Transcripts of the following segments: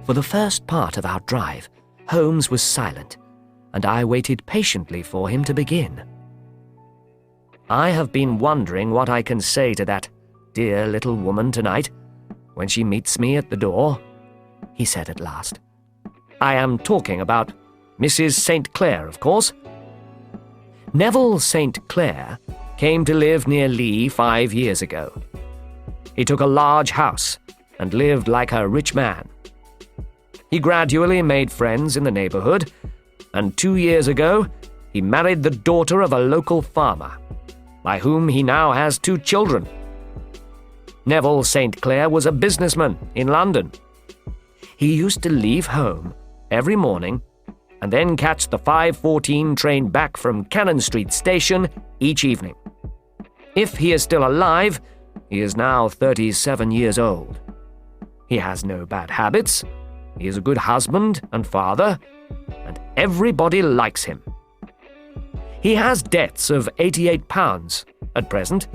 For the first part of our drive, Holmes was silent, and I waited patiently for him to begin. "I have been wondering what I can say to that dear little woman tonight when she meets me at the door," he said at last. "I am talking about Mrs. St. Clair, of course." Neville St. Clair came to live near Lee 5 years ago. He took a large house and lived like a rich man. He gradually made friends in the neighborhood, and 2 years ago he married the daughter of a local farmer, by whom he now has 2 children. Neville St. Clair was a businessman in London. He used to leave home every morning and then catch the 5:14 train back from Cannon Street Station each evening. If he is still alive, he is now 37 years old. He has no bad habits, he is a good husband and father, and everybody likes him. He has debts of £88 at present,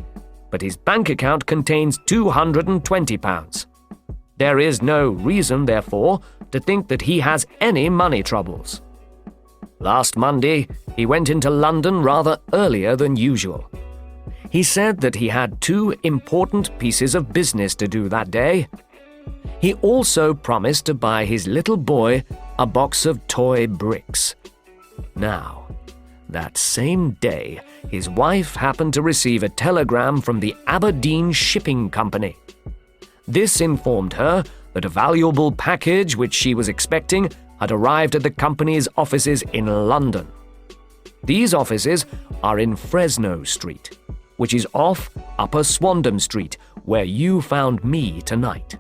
but his bank account contains £220. There is no reason, therefore, to think that he has any money troubles. Last Monday, he went into London rather earlier than usual. He said that he had 2 important pieces of business to do that day. He also promised to buy his little boy a box of toy bricks. Now, that same day, his wife happened to receive a telegram from the Aberdeen Shipping Company. This informed her that a valuable package which she was expecting had arrived at the company's offices in London. These offices are in Fresno Street, which is off Upper Swandam Street, where you found me tonight.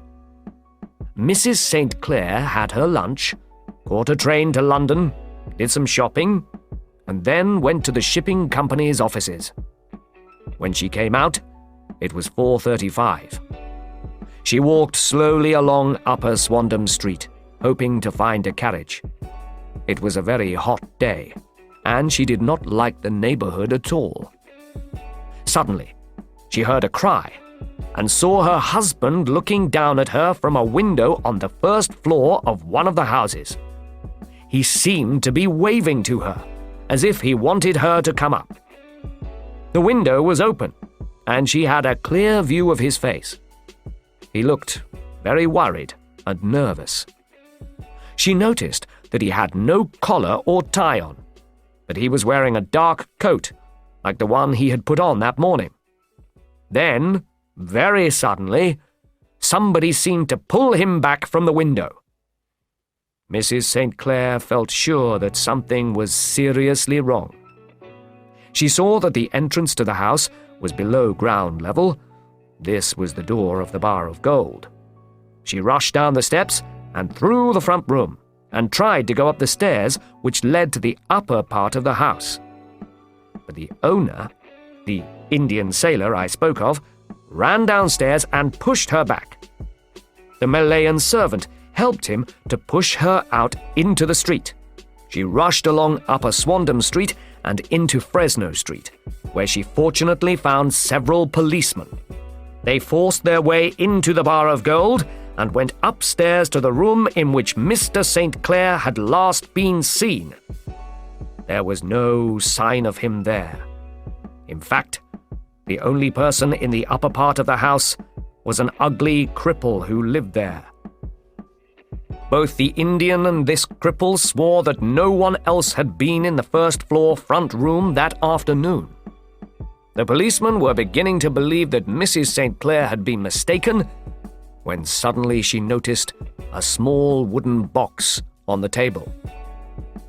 Mrs. St. Clair had her lunch, caught a train to London, did some shopping, and then went to the shipping company's offices. When she came out, it was 4:35. She walked slowly along Upper Swandam Street, hoping to find a carriage. It was a very hot day, and she did not like the neighborhood at all. Suddenly, she heard a cry and saw her husband looking down at her from a window on the first floor of one of the houses. He seemed to be waving to her, as if he wanted her to come up. The window was open, and she had a clear view of his face. He looked very worried and nervous. She noticed that he had no collar or tie on, but he was wearing a dark coat, like the one he had put on that morning. Then, very suddenly, somebody seemed to pull him back from the window. Mrs. St. Clair felt sure that something was seriously wrong. She saw that the entrance to the house was below ground level. This was the door of the Bar of Gold. She rushed down the steps and through the front room, and tried to go up the stairs which led to the upper part of the house. But the owner, the Indian sailor I spoke of, ran downstairs and pushed her back. The Malayan servant helped him to push her out into the street. She rushed along Upper Swandam Street and into Fresno Street, where she fortunately found several policemen. They forced their way into the Bar of Gold and went upstairs to the room in which Mr. St. Clair had last been seen. There was no sign of him there. In fact, the only person in the upper part of the house was an ugly cripple who lived there. Both the Indian and this cripple swore that no one else had been in the first-floor front room that afternoon. The policemen were beginning to believe that Mrs. St. Clair had been mistaken, when suddenly she noticed a small wooden box on the table.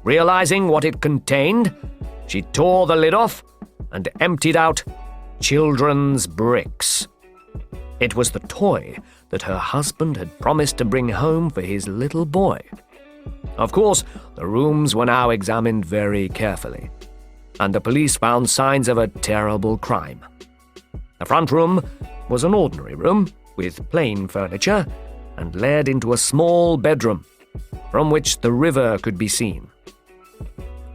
Realizing what it contained, she tore the lid off and emptied out children's bricks. It was the toy that her husband had promised to bring home for his little boy. Of course, the rooms were now examined very carefully, and the police found signs of a terrible crime. The front room was an ordinary room with plain furniture and led into a small bedroom from which the river could be seen.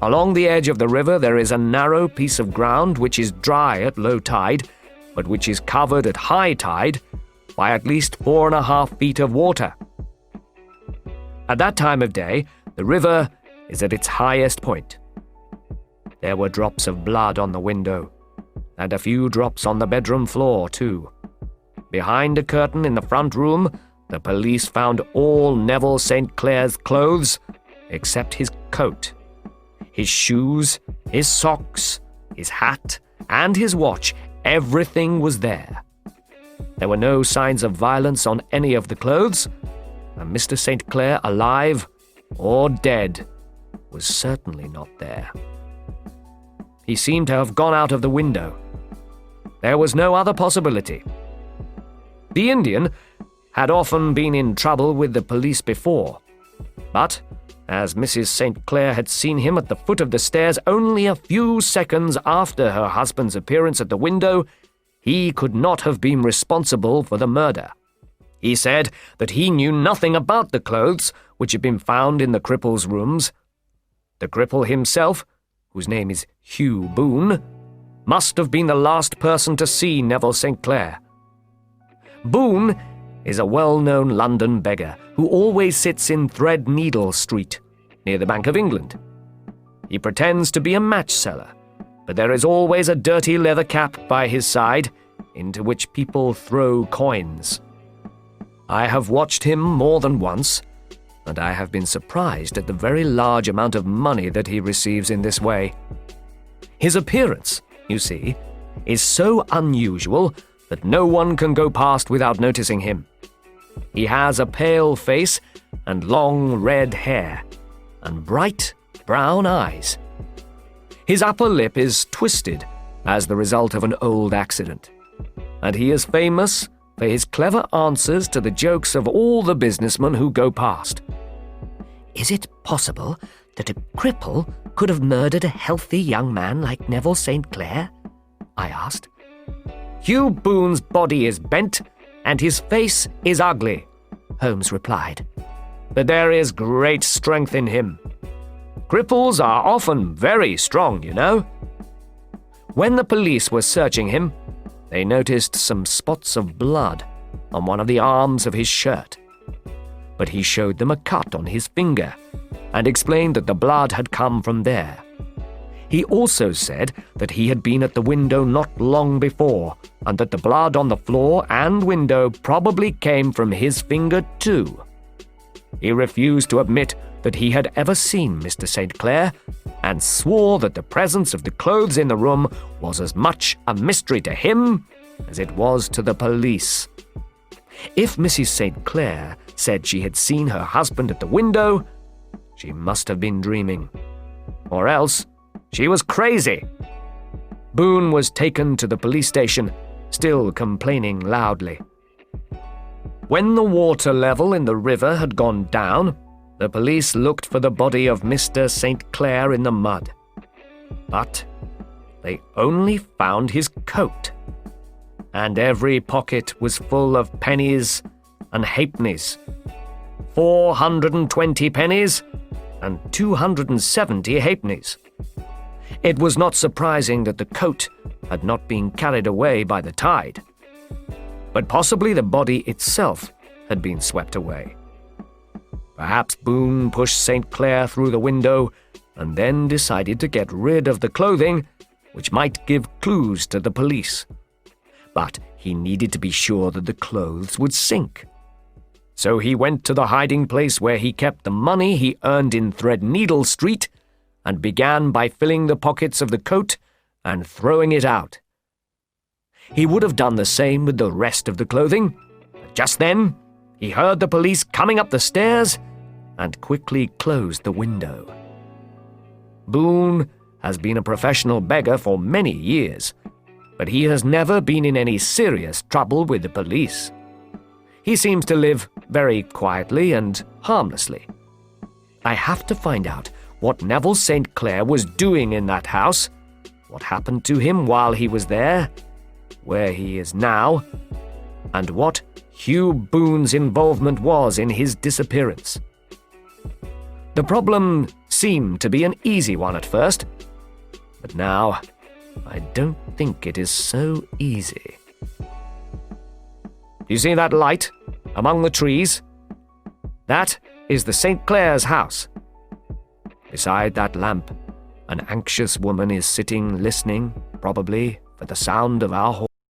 Along the edge of the river there is a narrow piece of ground which is dry at low tide, but which is covered at high tide by at least 4.5 feet of water. At that time of day, the river is at its highest point. There were drops of blood on the window, and a few drops on the bedroom floor, too. Behind a curtain in the front room, the police found all Neville St. Clair's clothes except his coat. His shoes, his socks, his hat, and his watch, everything was there. There were no signs of violence on any of the clothes, and Mr. St. Clair, alive or dead, was certainly not there. He seemed to have gone out of the window. There was no other possibility. The Indian had often been in trouble with the police before, but as Mrs. St. Clair had seen him at the foot of the stairs only a few seconds after her husband's appearance at the window, he could not have been responsible for the murder. He said that he knew nothing about the clothes which had been found in the cripple's rooms. The cripple himself, whose name is Hugh Boone, must have been the last person to see Neville St. Clair. Boone is a well-known London beggar who always sits in Threadneedle Street, near the Bank of England. He pretends to be a match seller, but there is always a dirty leather cap by his side, into which people throw coins. I have watched him more than once, and I have been surprised at the very large amount of money that he receives in this way. His appearance, you see, is so unusual that no one can go past without noticing him. He has a pale face and long red hair, and bright brown eyes. His upper lip is twisted as the result of an old accident, and he is famous for his clever answers to the jokes of all the businessmen who go past. Is it possible that a cripple could have murdered a healthy young man like Neville St. Clair? I asked. Hugh Boone's body is bent, and his face is ugly, Holmes replied. But there is great strength in him. Cripples are often very strong, you know. When the police were searching him, they noticed some spots of blood on one of the arms of his shirt. But he showed them a cut on his finger and explained that the blood had come from there. He also said that he had been at the window not long before, and that the blood on the floor and window probably came from his finger too. He refused to admit that he had ever seen Mr. St. Clair, and swore that the presence of the clothes in the room was as much a mystery to him as it was to the police. If Mrs. St. Clair said she had seen her husband at the window, she must have been dreaming. Or else, she was crazy. Boone was taken to the police station, still complaining loudly. When the water level in the river had gone down, the police looked for the body of Mr. St. Clair in the mud. But they only found his coat, and every pocket was full of pennies and halfpennies. 420 pennies and 270 halfpennies. It was not surprising that the coat had not been carried away by the tide, but possibly the body itself had been swept away. Perhaps Boone pushed St. Clair through the window and then decided to get rid of the clothing, which might give clues to the police. But he needed to be sure that the clothes would sink. So he went to the hiding place where he kept the money he earned in Threadneedle Street and began by filling the pockets of the coat and throwing it out. He would have done the same with the rest of the clothing, but just then he heard the police coming up the stairs and quickly closed the window. Boone has been a professional beggar for many years, but he has never been in any serious trouble with the police. He seems to live very quietly and harmlessly. I have to find out what Neville St. Clair was doing in that house, what happened to him while he was there, where he is now, and what Hugh Boone's involvement was in his disappearance. The problem seemed to be an easy one at first, but now I don't think it is so easy. You see that light among the trees? That is the St. Clair's house. Beside that lamp, an anxious woman is sitting listening, probably, for the sound of our horn.